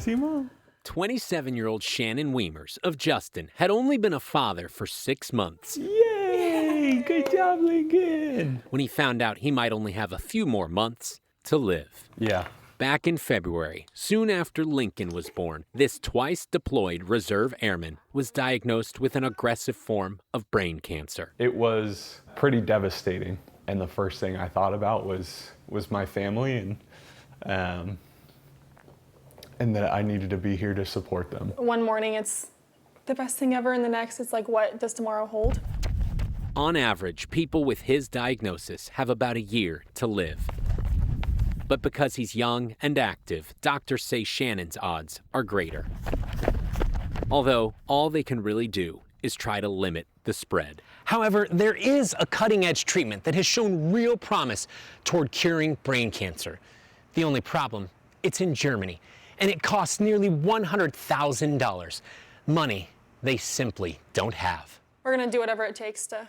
See, Mom? 27-year-old Shannon Weimers of Justin had only been a father for 6 months Yay! Good job, Lincoln! when he found out he might only have a few more months to live. Yeah. Back in February, soon after Lincoln was born, this twice-deployed reserve airman was diagnosed with an aggressive form of brain cancer. It was pretty devastating, and the first thing I thought about was my family and that I needed to be here to support them. One morning it's the best thing ever, and the next it's like, what does tomorrow hold? On average, people with his diagnosis have about a year to live. But because he's young and active, doctors say Shannon's odds are greater. Although, all they can really do is try to limit the spread. However, there is a cutting-edge treatment that has shown real promise toward curing brain cancer. The only problem, it's in Germany, and it costs nearly $100,000. Money they simply don't have. We're gonna do whatever it takes to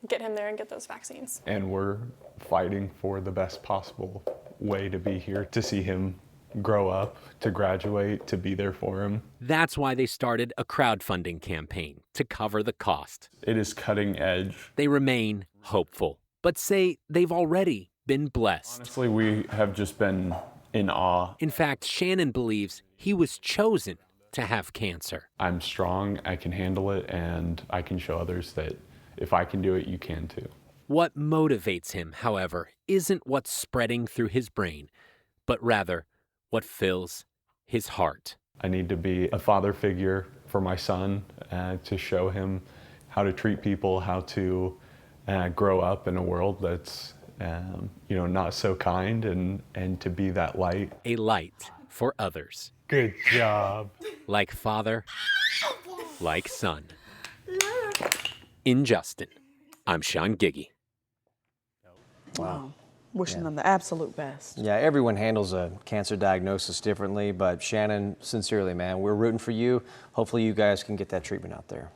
get him there and get those vaccines. And we're fighting for the best possible way to be here, to see him grow up, to graduate, to be there for him. That's why they started a crowdfunding campaign to cover the cost. It is cutting edge. They remain hopeful, but say they've already been blessed. Honestly, we have just been in awe. In fact, Shannon believes he was chosen to have cancer. I'm strong, I can handle it, and I can show others that if I can do it, you can too. What motivates him, however, isn't what's spreading through his brain, but rather what fills his heart. I need to be a father figure for my son, to show him how to treat people, how to grow up in a world that's not so kind, and to be that light. A light for others. Good job. Like father, like son. In Justin, I'm Sean Giggy. Wow. Wishing them the absolute best. Yeah, everyone handles a cancer diagnosis differently, but Shannon, sincerely, man, we're rooting for you. Hopefully you guys can get that treatment out there.